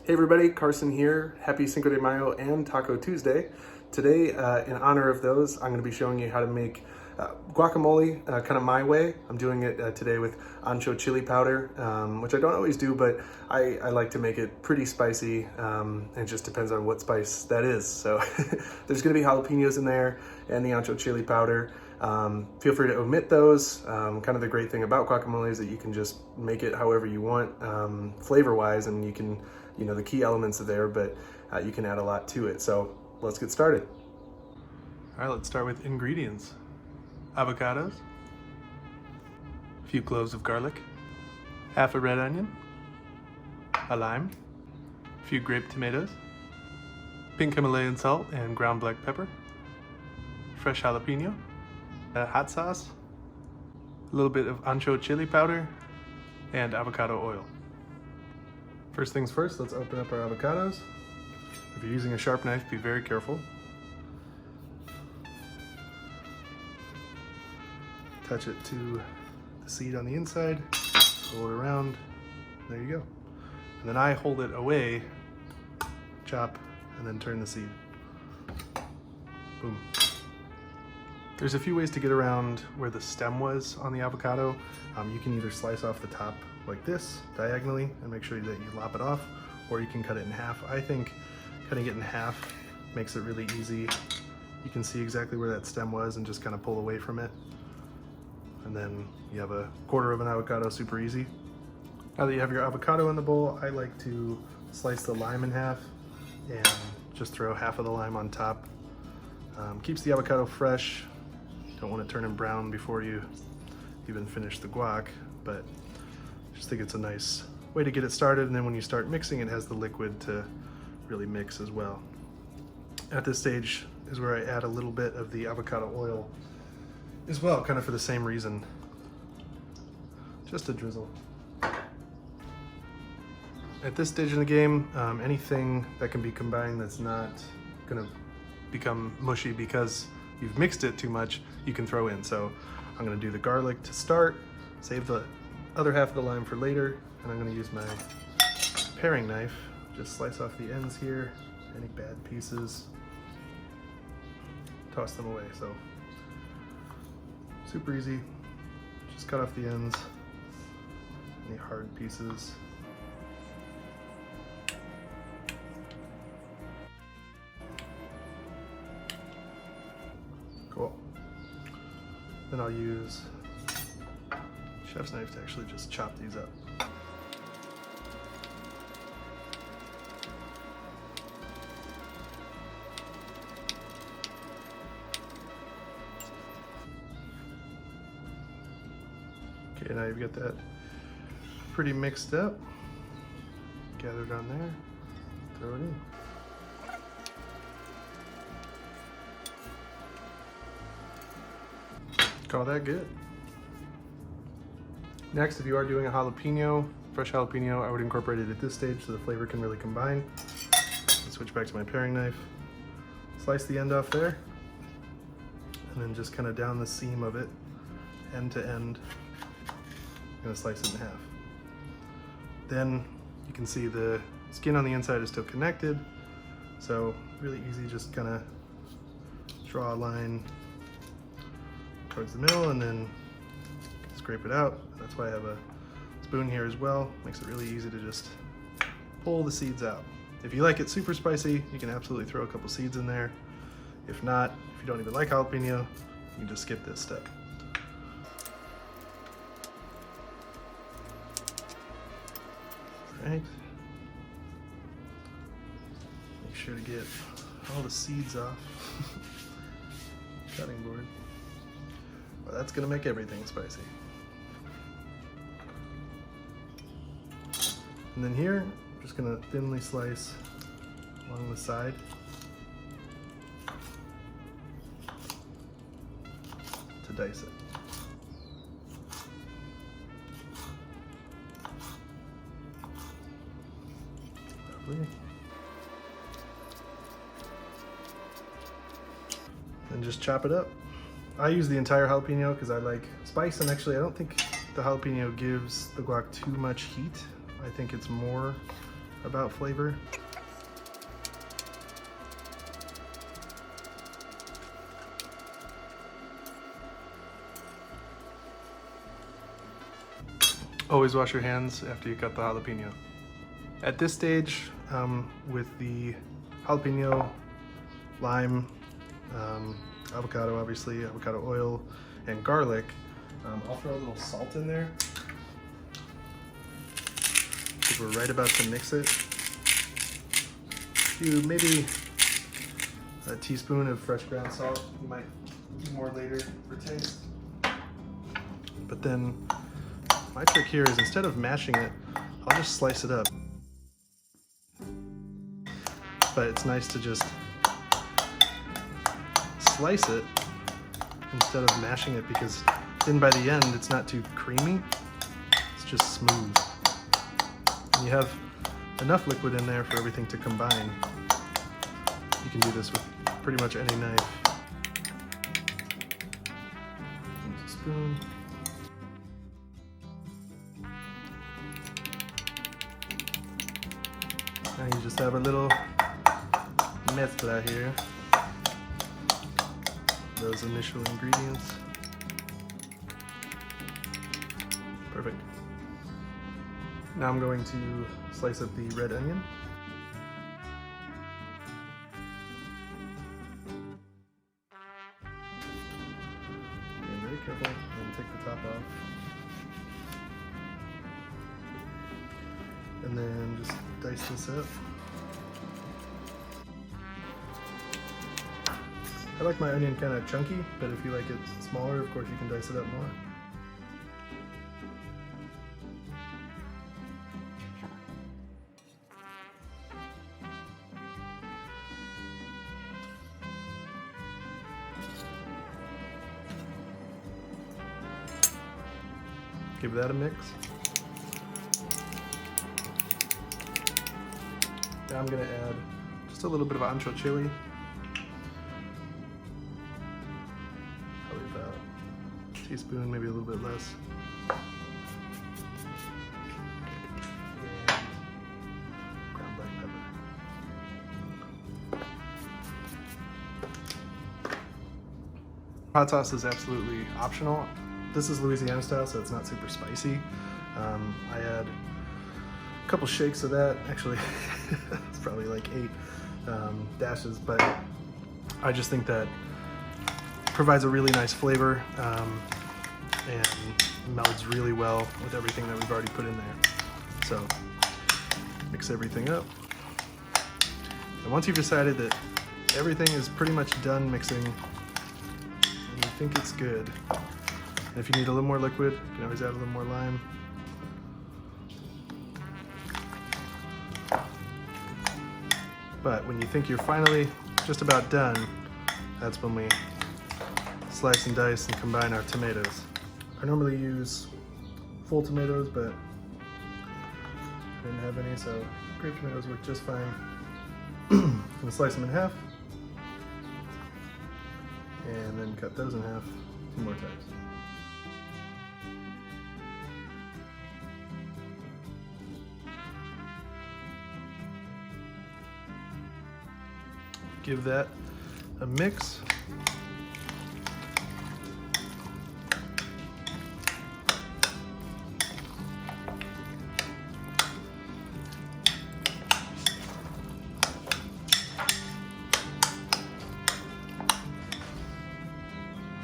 Hey everybody, Carson here. Happy Cinco de Mayo and Taco Tuesday. Today, in honor of those, I'm going to be showing you how to make guacamole kind of my way. I'm doing it today with ancho chili powder, which I don't always do, but I like to make it pretty spicy. It just depends on what spice that is. So there's going to be jalapenos in there and the ancho chili powder. Feel free to omit those. Kind of the great thing about guacamole is that you can just make it however you want, flavor-wise, and you can, you know, the key elements are there, but you can add a lot to it. So let's get started. All right, let's start with ingredients. Avocados, a few cloves of garlic, half a red onion, a lime, a few grape tomatoes, pink Himalayan salt and ground black pepper, fresh jalapeno, a hot sauce, a little bit of ancho chili powder, and avocado oil. First things first, let's open up our avocados. If you're using a sharp knife, be very careful. Touch it to the seed on the inside, roll it around, there you go. And then I hold it away, chop, and then turn the seed. Boom. There's a few ways to get around where the stem was on the avocado. You can either slice off the top like this, diagonally, and make sure that you lop it off, or you can cut it in half. I think cutting it in half makes it really easy. You can see exactly where that stem was and just kind of pull away from it. And then you have a quarter of an avocado, super easy. Now that you have your avocado in the bowl, I like to slice the lime in half and just throw half of the lime on top. Keeps the avocado fresh. Don't want to turn them brown before you even finish the guac, but I just think it's a nice way to get it started. And then when you start mixing, it has the liquid to really mix as well. At this stage is where I add a little bit of the avocado oil as well, kind of for the same reason. Just a drizzle. At this stage in the game, anything that can be combined that's not gonna become mushy because you've mixed it too much, you can throw in. So I'm gonna do the garlic to start, save the other half of the lime for later, and I'm gonna use my paring knife, just slice off the ends here, any bad pieces, toss them away. So super easy, just cut off the ends, any hard pieces. Cool. Then I'll use chef's knife to actually just chop these up. Okay, now you've got that pretty mixed up. Gather it on there, throw it in. Call that good. Next, if you are doing a jalapeno, fresh jalapeno, I would incorporate it at this stage so the flavor can really combine. Switch back to my paring knife, slice the end off there, and then just kind of down the seam of it, end to end. I'm gonna slice it in half. Then you can see the skin on the inside is still connected, so really easy, just kind of draw a line towards the middle and then scrape it out. That's why I have a spoon here as well. Makes it really easy to just pull the seeds out. If you like it super spicy, you can absolutely throw a couple seeds in there. If not, if you don't even like jalapeno, you can just skip this step. All right. Make sure to get all the seeds off. Cutting board. Well, that's gonna make everything spicy. And then here, I'm just gonna thinly slice along the side. To dice it. Lovely. And just chop it up. I use the entire jalapeno because I like spice, and actually I don't think the jalapeno gives the guac too much heat. I think it's more about flavor. Always wash your hands after you cut the jalapeno. At this stage, with the jalapeno, lime, avocado, obviously, avocado oil, and garlic, I'll throw a little salt in there. We're right about to mix it. Maybe a teaspoon of fresh ground salt. You might do more later for taste. But then my trick here is instead of mashing it, I'll just slice it up. But it's nice to just slice it instead of mashing it, because then by the end it's not too creamy, it's just smooth. And you have enough liquid in there for everything to combine. You can do this with pretty much any knife. Use a spoon. Now you just have a little mezcla here. Those initial ingredients. Perfect. Now I'm going to slice up the red onion. Be very careful and take the top off. And then just dice this up. I like my onion kind of chunky, but if you like it smaller, of course you can dice it up more. Give that a mix. Now I'm going to add just a little bit of ancho chili. Probably about a teaspoon, maybe a little bit less. And ground black pepper. Hot sauce is absolutely optional. This is Louisiana style, so it's not super spicy. I add a couple shakes of that. Actually, it's probably like 8 dashes, but I just think that provides a really nice flavor and melds really well with everything that we've already put in there. So mix everything up. And once you've decided that everything is pretty much done mixing and you think it's good, and if you need a little more liquid, you can always add a little more lime. But when you think you're finally just about done, that's when we slice and dice and combine our tomatoes. I normally use full tomatoes, but I didn't have any, so grape tomatoes work just fine. I'm gonna slice them in half, and then cut those in half 2 more times. Give that a mix.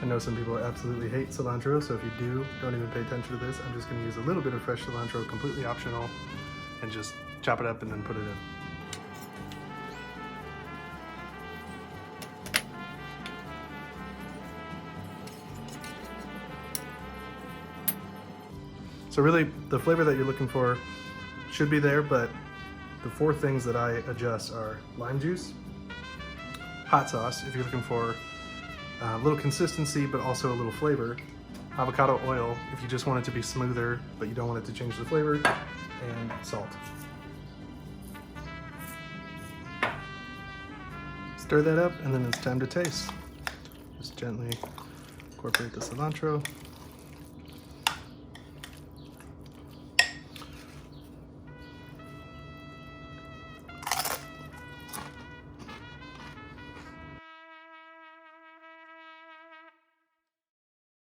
I know some people absolutely hate cilantro, so if you do, don't even pay attention to this. I'm just going to use a little bit of fresh cilantro, completely optional, and just chop it up and then put it in. So really, the flavor that you're looking for should be there, but the 4 things that I adjust are lime juice, hot sauce, if you're looking for a little consistency, but also a little flavor, avocado oil, if you just want it to be smoother, but you don't want it to change the flavor, and salt. Stir that up, and then it's time to taste. Just gently incorporate the cilantro.